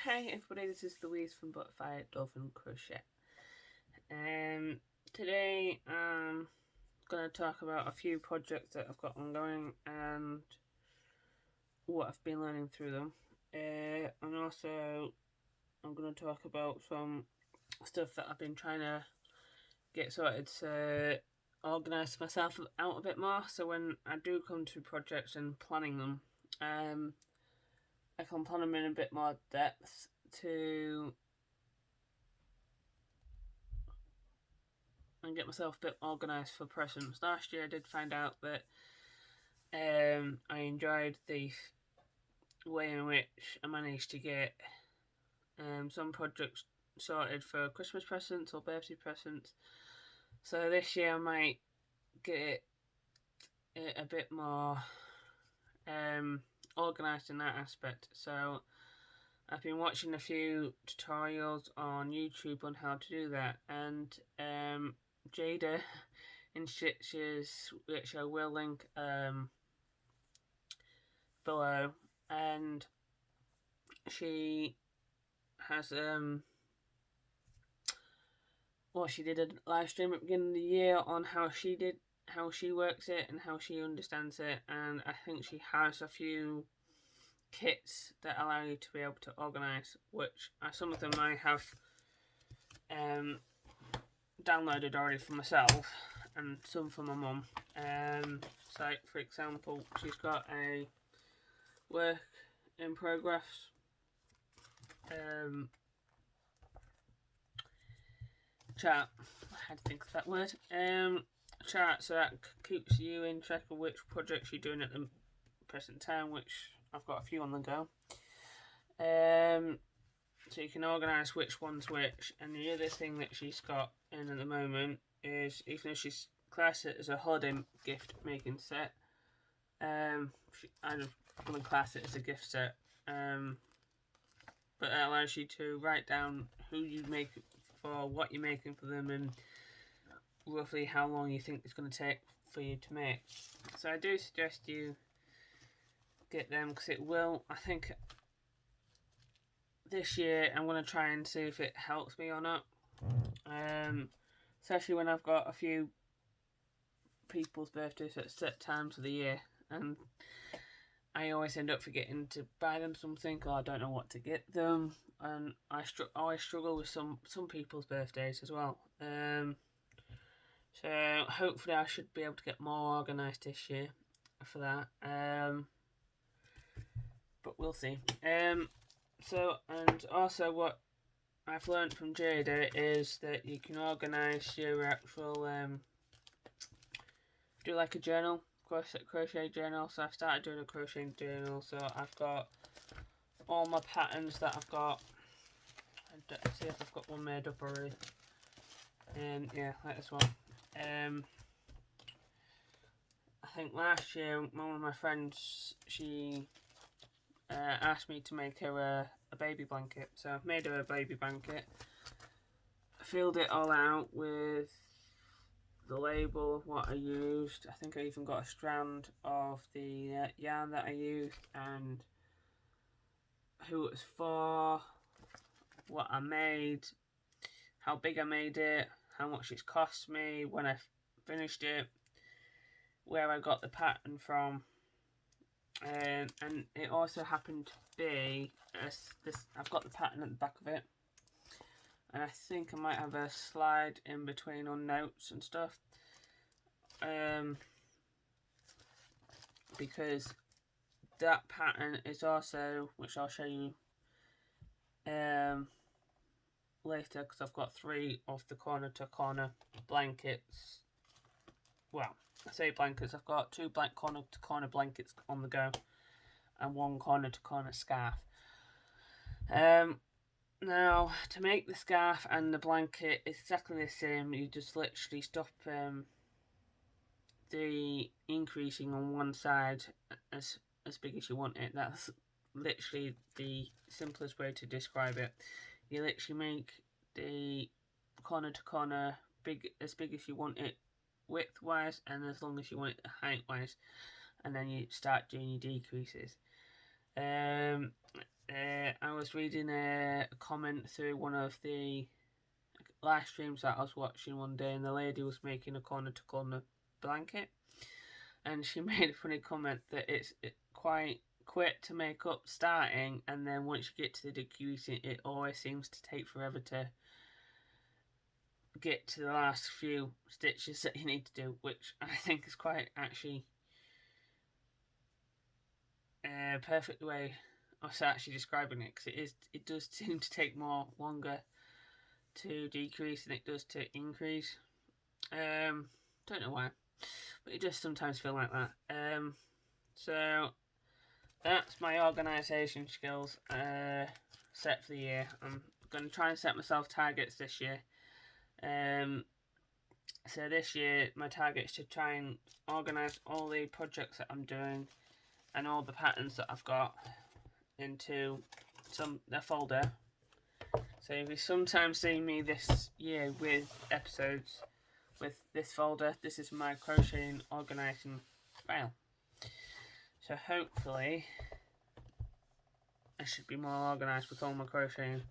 Hey everybody, this is Louise from Butterfly Dolphin Crochet. Today I'm going to talk about a few projects that I've got ongoing and what I've been learning through them. And also I'm going to talk about some stuff that I've been trying to get sorted to organise myself out a bit more, so when I do come to projects and planning them, I can plan them in a bit more depth to and get myself a bit organised for presents. Last year I did find out that I enjoyed the way in which I managed to get some projects sorted for Christmas presents or birthday presents. So this year I might get it a bit more organised in that aspect. So I've been watching a few tutorials on YouTube on how to do that, and Jada in Stitches, which I will link below, and she has she did a live stream at the beginning of the year on how she works it and how she understands it, and I think she has a few kits that allow you to be able to organise, which some of them I have downloaded already for myself and some for my mum. So for example, she's got a work in progress chart. I had to think of that word. Chart, so that keeps you in check of which projects you're doing at the present time, which I've got a few on the go. So you can organise which one's which. And the other thing that she's got in at the moment is, even though she's classed it as a holiday gift making set, I wouldn't class it as a gift set, but that allows you to write down who you make for, what you're making for them, and roughly how long you think it's going to take for you to make. So I do suggest you get them, because it will, I think this year I'm going to try and see if it helps me or not, especially when I've got a few people's birthdays at set times of the year, and I always end up forgetting to buy them something, or I don't know what to get them, and I always struggle with some people's birthdays as well. So hopefully I should be able to get more organised this year for that. But we'll see. So, and also what I've learned from Jada is that you can organise your actual do like a journal, crochet journal. So I've started doing a crochet journal. So I've got all my patterns that I've got. Let's see if I've got one made up already. Yeah, like this one. I think last year one of my friends, she asked me to make her a baby blanket. So I've made her a baby blanket. Filled it all out with the label of what I used. I think I even got a strand of the yarn that I used, and who it was for, what I made, how big I made it, how much it's cost me when I finished it, where I got the pattern from, and it also happened to be this. I've got the pattern at the back of it, and I think I might have a slide in between on notes and stuff, because that pattern is also, which I'll show you later, because I've got 3 of the corner to corner blankets. Well, I say blankets, I've got 2 corner to corner blankets on the go, and 1 corner to corner scarf. Now, to make the scarf and the blanket exactly the same, you just literally stop the increasing on one side as big as you want it. That's literally the simplest way to describe it. You literally make the corner to corner as big as you want it width wise, and as long as you want it height wise, and then you start doing your decreases. I was reading a comment through one of the live streams that I was watching one day, and the lady was making a corner to corner blanket, and she made a funny comment that it's quite quick to make up starting, and then once you get to the decreasing, it always seems to take forever to get to the last few stitches that you need to do, which I think is quite actually perfect way of actually describing it, because it does seem to take longer to decrease than it does to increase. Don't know why, but it just sometimes feel like that. So that's my organisation skills set for the year. I'm going to try and set myself targets this year. So this year my target is to try and organise all the projects that I'm doing and all the patterns that I've got into a folder. So if you sometimes see me this year with episodes with this folder, this is my crocheting organising file. So hopefully I should be more organised with all my crocheting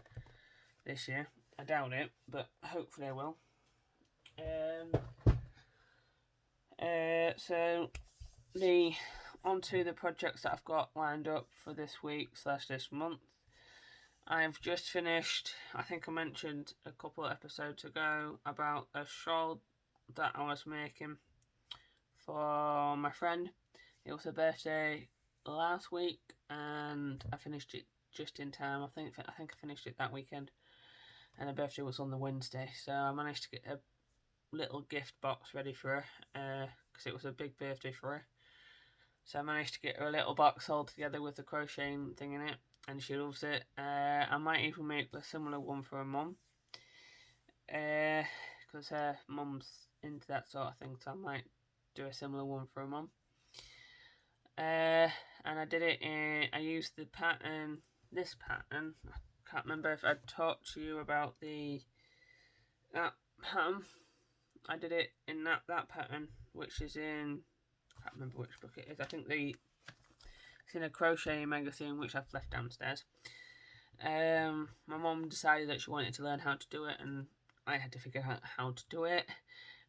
this year. I doubt it, but hopefully I will. So onto the projects that I've got lined up for this week / this month. I've just finished, I think I mentioned a couple of episodes ago about a shawl that I was making for my friend. It was her birthday last week and I finished it just in time. I think I finished it that weekend, and her birthday was on the Wednesday, so I managed to get a little gift box ready for her because it was a big birthday for her. So I managed to get her a little box all together with the crocheting thing in it, and she loves it. I might even make a similar one for her mum, because her mum's into that sort of thing, so I might do a similar one for her mum. And I did it I used the pattern, this pattern. I can't remember if I talked to you about that pattern. I did it in that pattern, which is in, I can't remember which book it is. I think it's in a crochet magazine which I've left downstairs. My mum decided that she wanted to learn how to do it, and I had to figure out how to do it,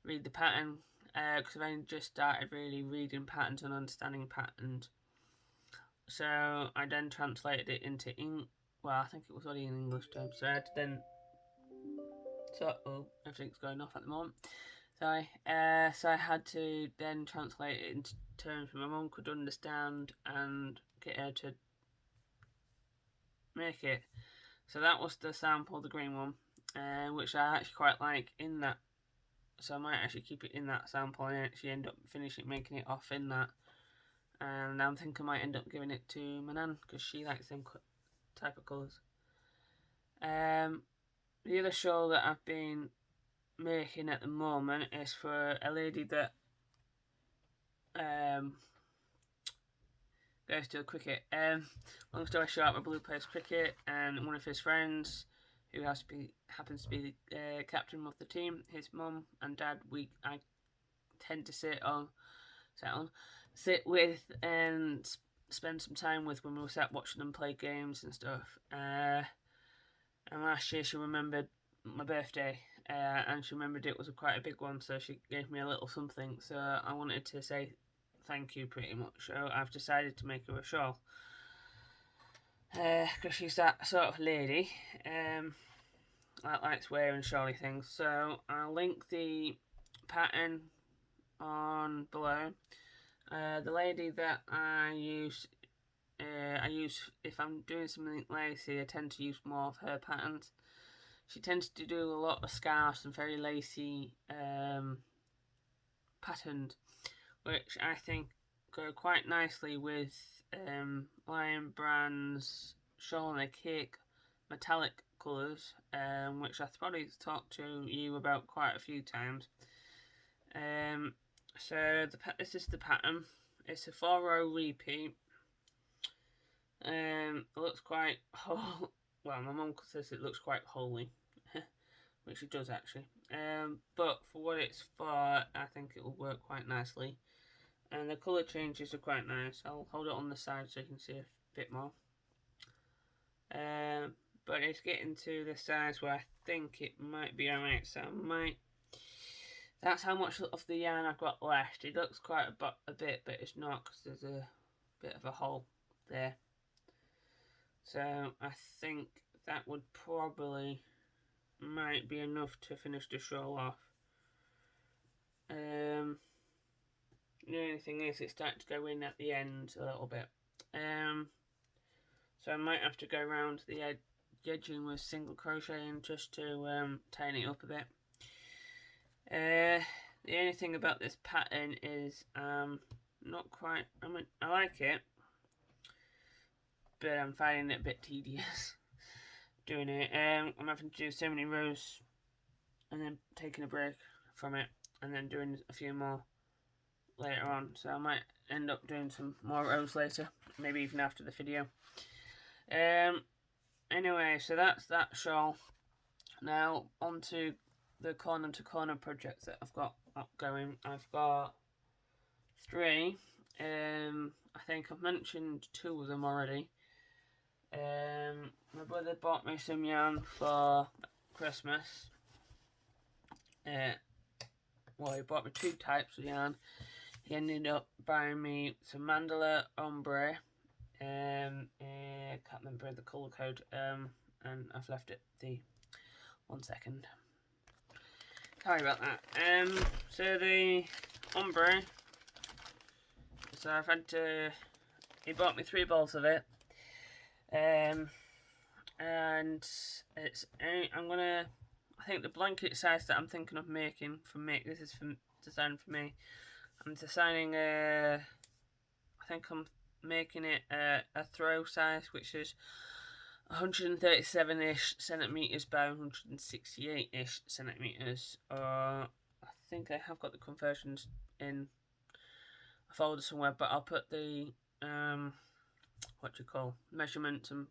read the pattern, because I've only just started really reading patterns and understanding patterns. So I then translated it into well, I think it was already in English terms, so I had to then everything's going off at the moment. Sorry. So I had to then translate it into terms my mum could understand and get her to make it. So that was the sample, the green one, which I actually quite like in that. So I might actually keep it in that sample and actually end up finishing making it off in that. And I'm thinking I might end up giving it to my nan because she likes them type of colours. The other shawl that I've been making at the moment is for a lady that goes to a cricket. Long story short, my blue plays cricket, and one of his friends, who happens to be the captain of the team, his mum and dad, I tend to sit with and spend some time with when we sat watching them play games and stuff. And last year she remembered my birthday, and she remembered it was quite a big one, so she gave me a little something. So I wanted to say thank you pretty much. So I've decided to make her a shawl, because she's that sort of lady that likes wearing shawly things. So I'll link the pattern on below. The lady that I use if I'm doing something lacy, I tend to use more of her patterns. She tends to do a lot of scarves and very lacy patterns, which I think go quite nicely with Lion Brand's Shawl and a Cake metallic colours, which I've probably talked to you about quite a few times. So this is the pattern. It's a 4-row repeat. It looks quite well, my mum says it looks quite holy, which it does actually. But for what it's for, I think it will work quite nicely. And the colour changes are quite nice. I'll hold it on the side so you can see a bit more. but it's getting to the size where I think it might be alright, so I might. That's how much of the yarn I've got left. It looks quite a bit, but it's not, because there's a bit of a hole there. So I think that would probably might be enough to finish the shawl off. The only thing is it's starting to go in at the end a little bit. So I might have to go around the edging with single crocheting just to tighten it up a bit. The only thing about this pattern is not quite. I like it, but I'm finding it a bit tedious doing it. I'm having to do so many rows and then taking a break from it and then doing a few more later on. So I might end up doing some more rows later, maybe even after the video. Anyway, so that's that shawl. Now on to the corner to corner projects that I've got going. I've got 3. I think I've mentioned 2 of them already. My brother bought me some yarn for Christmas. Well, he bought me 2 types of yarn. He ended up buying me some mandala ombre. I can't remember the colour code. And I've left it. 1 second. Sorry about that. So the ombre. So I've had to. He bought me 3 balls of it. And it's. I think the blanket size that I'm thinking of making this is designed for me. I'm designing I think I'm making it a throw size, which is 137-ish centimeters by 168-ish centimeters. I think I have got the conversions in a folder somewhere, but I'll put the measurements and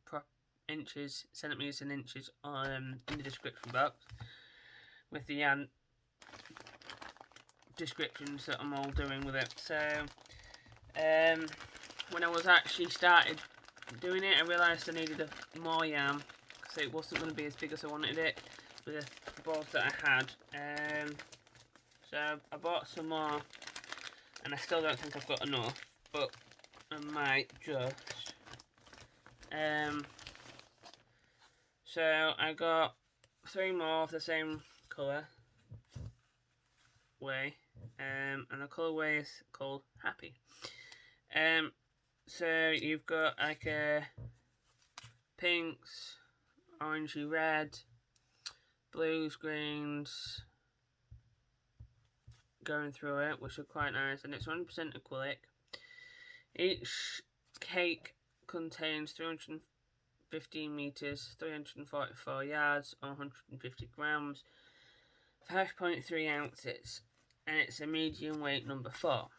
inches, centimeters and inches in the description box with the descriptions that I'm all doing with it. So when I was actually started doing it, I realised I needed more yarn because it wasn't going to be as big as I wanted it with the balls that I had. So I bought some more, and I still don't think I've got enough, but I might just. So I got 3 more of the same colour way, and the colourway is called Happy. So you've got like pinks, orangey red, blues, greens going through it, which are quite nice, and it's 100% acrylic. Each cake contains 315 meters, 344 yards, or 150 grams, 5.3 ounces, and it's a medium weight number 4.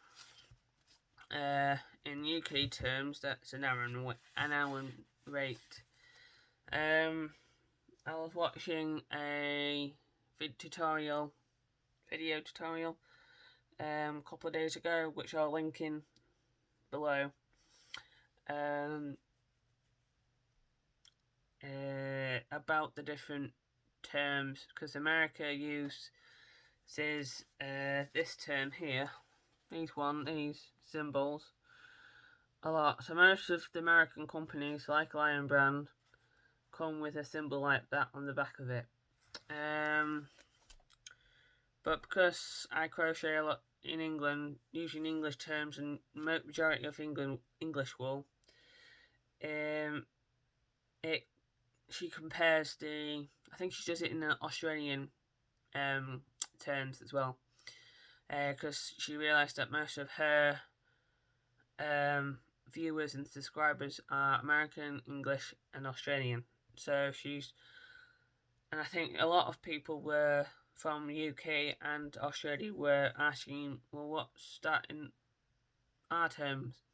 In UK terms, that's an hour rate. I was watching a video tutorial a couple of days ago, which I'll link in below. About the different terms, because America uses this term here, these symbols, a lot. So most of the American companies, like Lion Brand, come with a symbol like that on the back of it. But because I crochet a lot in England, using English terms and majority of English wool, she compares I think she does it in the Australian terms as well, because she realised that most of her viewers and subscribers are American, English and Australian. So and I think a lot of people were from UK and Australia were asking, well, what's starting our terms?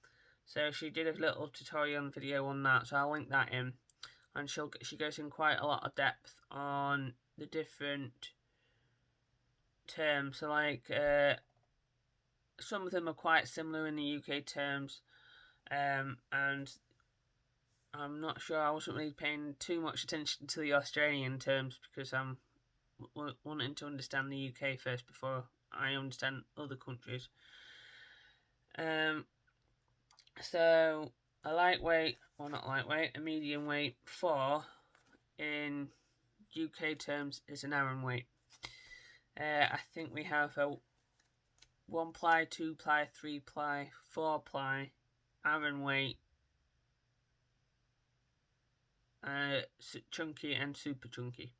So she did a little tutorial video on that, so I'll link that in, and she goes in quite a lot of depth on the different terms. So like some of them are quite similar in the UK terms, and I'm not sure, I wasn't really paying too much attention to the Australian terms because I'm wanting to understand the UK first before I understand other countries. So a lightweight, well not lightweight, a medium weight 4 in UK terms is an Aran weight. I think we have a 1 ply, 2 ply, 3 ply, 4 ply Aran weight, chunky and super chunky.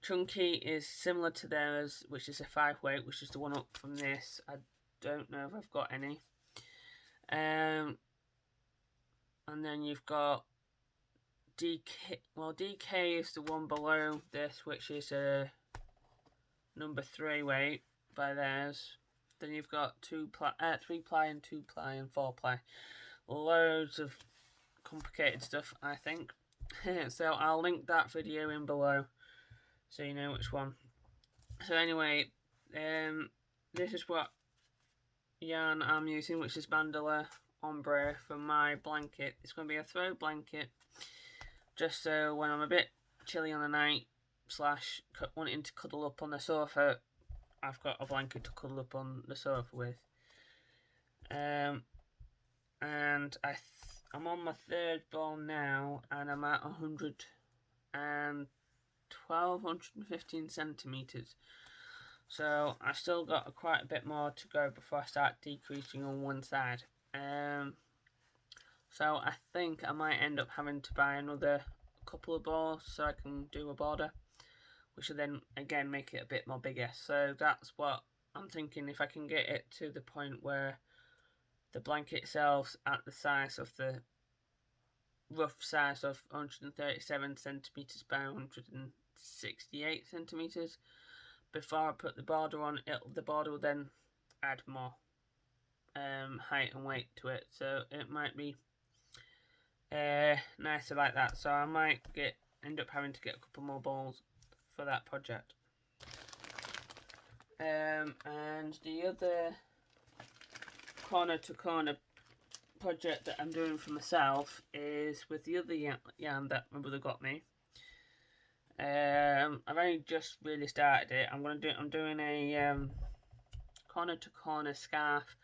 Chunky is similar to theirs, which is a 5 weight, which is the one up from this. I don't know if I've got any. And then you've got DK. Well, DK is the one below this, which is a number 3 weight by theirs. Then you've got 3 ply and 2 ply and 4 ply. Loads of complicated stuff, I think. So I'll link that video in below so you know which one. So anyway, this is what yarn I'm using, which is Bandala Ombre for my blanket. It's going to be a throw blanket, just so when I'm a bit chilly on the night / wanting to cuddle up on the sofa, I've got a blanket to cuddle up on the sofa with. And I'm on my 3rd ball now, and I'm at 115 centimeters. So I've still got quite a bit more to go before I start decreasing on one side. So I think I might end up having to buy another couple of balls so I can do a border, which will then again make it a bit more bigger. So that's what I'm thinking, if I can get it to the point where the blanket itself's at the size of the rough size of 137 centimeters by 168 centimeters. Before I put the border on, the border will then add more height and weight to it, so it might be nicer like that. So I might end up having to get a couple more balls for that project. And the other corner to corner project that I'm doing for myself is with the other yarn that my brother got me. I've only just really started it. I'm doing a corner to corner scarf.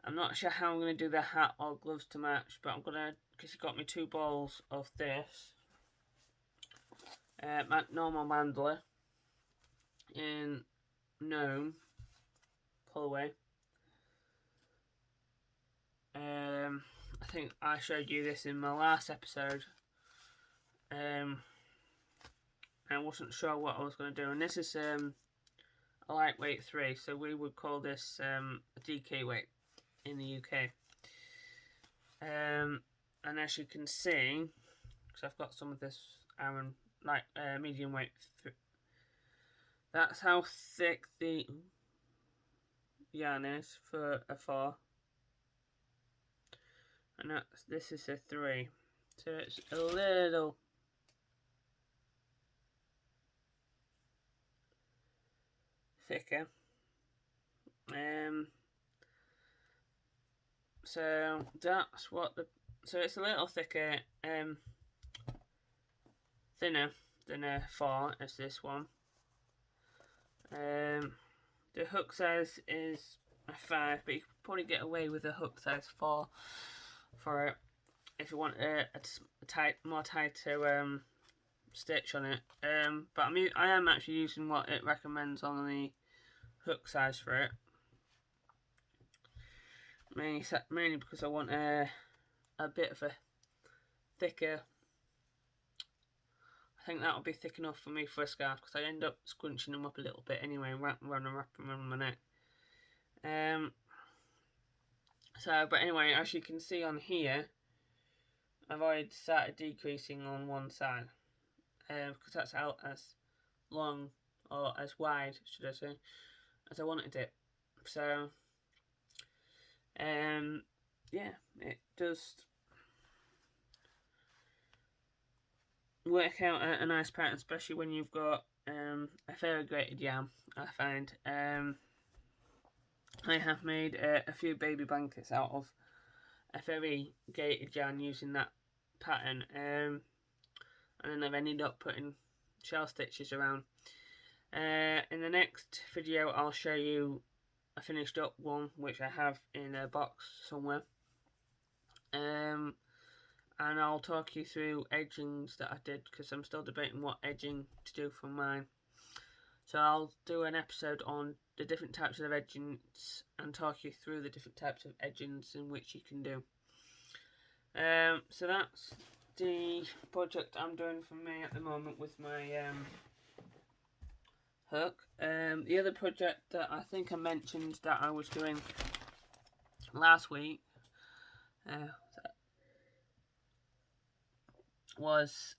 I'm not sure how I'm going to do the hat or gloves to match, but I'm gonna, because he got me 2 balls of this normal mandala in gnome colorway. I think I showed you this in my last episode. I wasn't sure what I was going to do, and this is a lightweight 3, so we would call this a DK weight in the UK. And as you can see, because I've got some of this Aran medium weight, that's how thick the yarn is for a 4, and this is a 3, so it's a little thicker. So that's what so it's a little thicker, thinner than a 4 as this one. The hook size is a 5, but you could probably get away with a hook size 4 for it if you want a more tighter stitch on it. But I am actually using what it recommends on the hook size for it, mainly because I want a bit of a thicker. I think that'll be thick enough for me for a scarf, because I end up scrunching them up a little bit anyway, wrapping them around my neck. But anyway, as you can see on here, I've already started decreasing on one side, because that's out as long, or as wide, should I say, as I wanted it. So, yeah, it does work out a nice pattern, especially when you've got a variegated yarn. I find I have made a few baby blankets out of a variegated yarn using that pattern, and then I've ended up putting shell stitches around. In the next video I'll show you a finished up one which I have in a box somewhere, and I'll talk you through edgings that I did, because I'm still debating what edging to do for mine. So I'll do an episode on the different types of edgings and talk you through the different types of edgings in which you can do. So that's the project I'm doing for me at the moment with my hook. The other project that I think I mentioned that I was doing last week was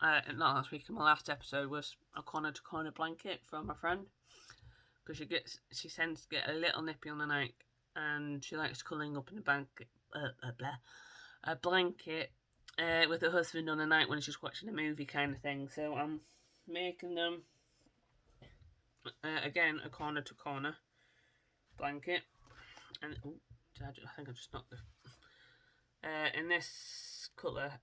not last week, in my last episode, was a corner to corner blanket from my friend, because she tends to get a little nippy on the night, and she likes curling up in a blanket with her husband on the night when she's watching a movie kind of thing. So I'm making them again a corner to corner blanket, and I think I just knocked the in this colour.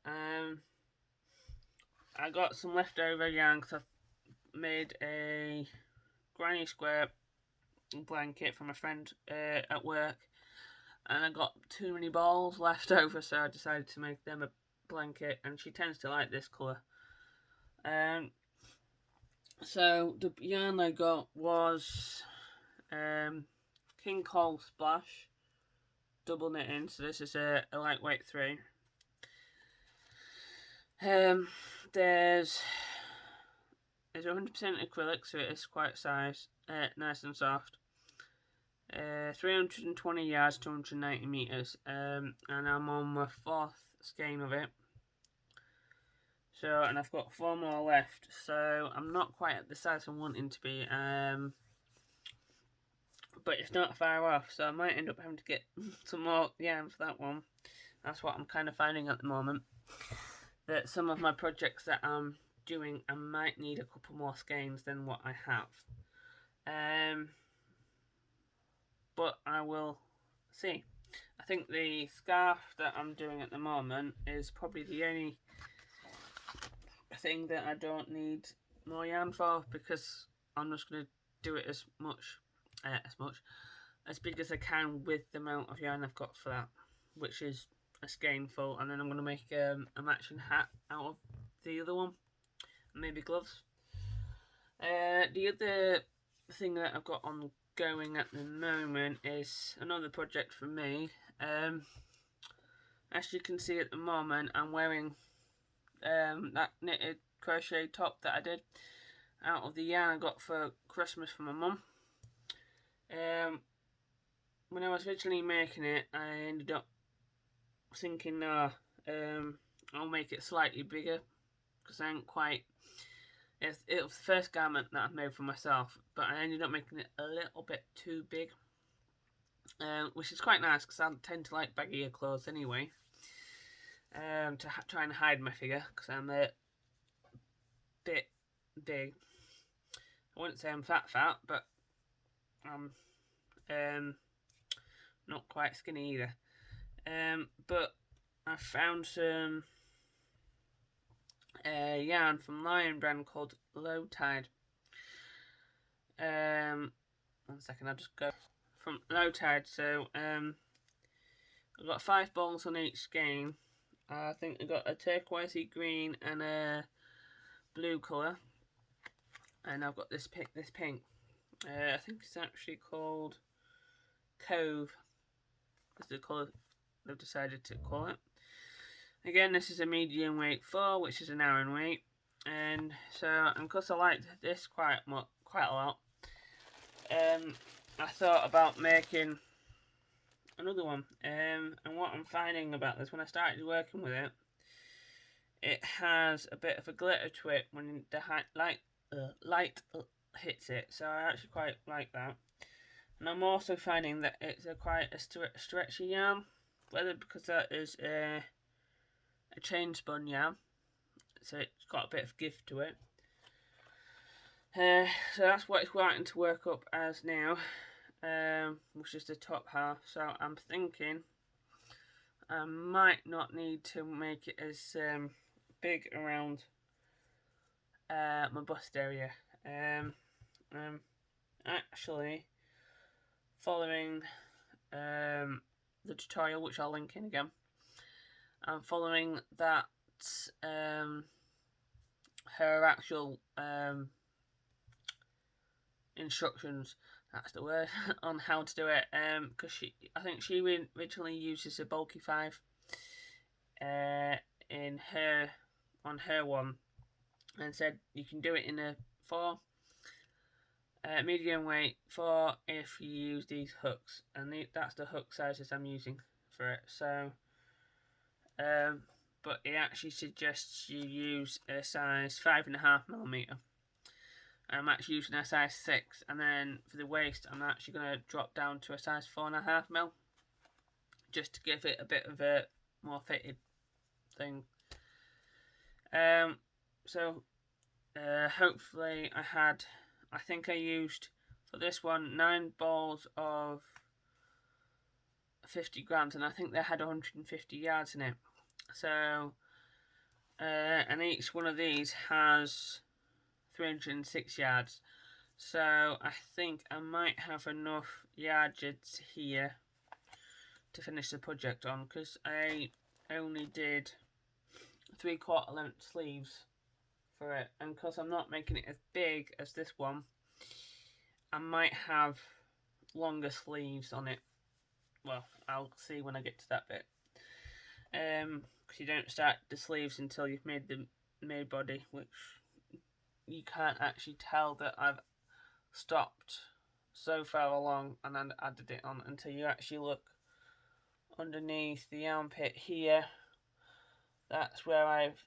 I got some leftover yarn because I've made a granny square blanket from a friend at work, and I got too many balls left over, so I decided to make them a blanket, and she tends to like this colour. So the yarn I got was King Cole Splash double knitting, so this is a lightweight 3. There's 100% acrylic, so it is quite nice and soft. 320 yards, 290 meters, and I'm on my 4th skein of it. So, and I've got 4 more left, so I'm not quite at the size I'm wanting to be, but it's not far off, so I might end up having to get some more yarn for that one. That's what I'm kind of finding at the moment, that some of my projects that I'm doing, I might need a couple more skeins than what I have. But I will see. I think the scarf that I'm doing at the moment is probably the only thing that I don't need more yarn for, because I'm just going to do it as big as I can with the amount of yarn I've got for that, which is a skein full, and then I'm going to make a matching hat out of the other one, maybe gloves. The other thing that I've got on going at the moment is another project for me. As you can see at the moment, I'm wearing that knitted crochet top that I did out of the yarn I got for Christmas from my mum. When I was originally making it, I ended up thinking, I'll make it slightly bigger, because I ain't quite. It was the first garment that I've made for myself, but I ended up making it a little bit too big, which is quite nice, because I tend to like baggier clothes anyway, to try and hide my figure, because I'm a bit big. I wouldn't say I'm fat, but I'm not quite skinny either. But I found some yarn from Lion brand called Low Tide. 1 second, I'll just go from Low Tide. So I've got 5 balls on each skein. I think I've got a turquoisey green and a blue colour, and I've got this pink. I think it's actually called Cove. That's the colour they've decided to call it. Again, this is a medium weight 4, which is an Aran weight, and so, and because I liked this quite a lot, I thought about making another one. And what I'm finding about this, when I started working with it, it has a bit of a glitter to it when the light hits it, so I actually quite like that. And I'm also finding that it's quite a stretchy yarn, whether because that is a chain spun yarn, so it's got a bit of give to it. So that's what it's starting to work up as now, which is the top half. So I'm thinking I might not need to make it as big around my bust area. Actually following the tutorial, which I'll link in again, I'm following that her actual instructions, that's the word, on how to do it, because I think she originally uses a bulky 5 on her one, and said you can do it in a 4 medium weight 4 if you use these hooks, and that's the hook sizes I'm using for it. So but it actually suggests you use a size 5.5mm. I'm actually using a size 6, and then for the waist I'm actually going to drop down to a size 4.5mm, just to give it a bit of a more fitted thing. So hopefully I think I used for this one 9 balls of 50 grams, and I think they had 150 yards in it. So and each one of these has 306 yards. So I think I might have enough yardage here to finish the project on, because I only did 3/4 length sleeves for it, and because I'm not making it as big as this one, I might have longer sleeves on it. Well, I'll see when I get to that bit. Because you don't start the sleeves until you've made the main body, which you can't actually tell that I've stopped so far along and then added it on until you actually look underneath the armpit here. That's where I've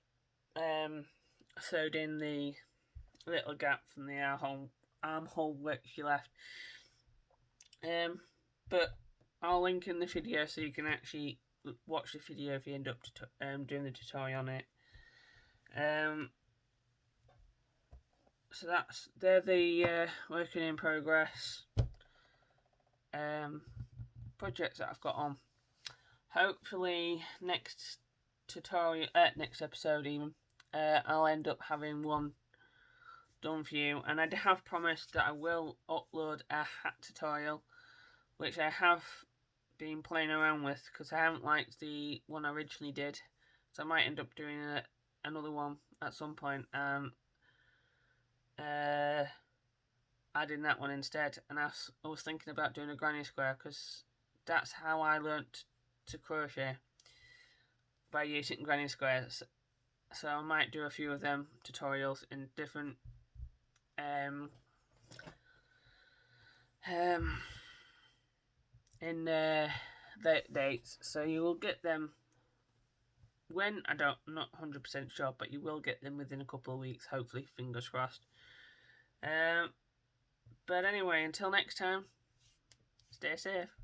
sewed in the little gap from the armhole which you left. But I'll link in the video so you can actually watch the video if you end up doing the tutorial on it. So they're the working in progress projects that I've got on. Hopefully next episode even, I'll end up having one done for you, and I have promised that I will upload a hat tutorial, which I have been playing around with because I haven't liked the one I originally did, so I might end up doing another one at some point and adding that one instead. And I was thinking about doing a granny square, because that's how I learnt to crochet, by using granny squares. So I might do a few of them tutorials in different dates, so you will get them when, I'm not 100% sure, but you will get them within a couple of weeks, hopefully, fingers crossed. But anyway, until next time, stay safe.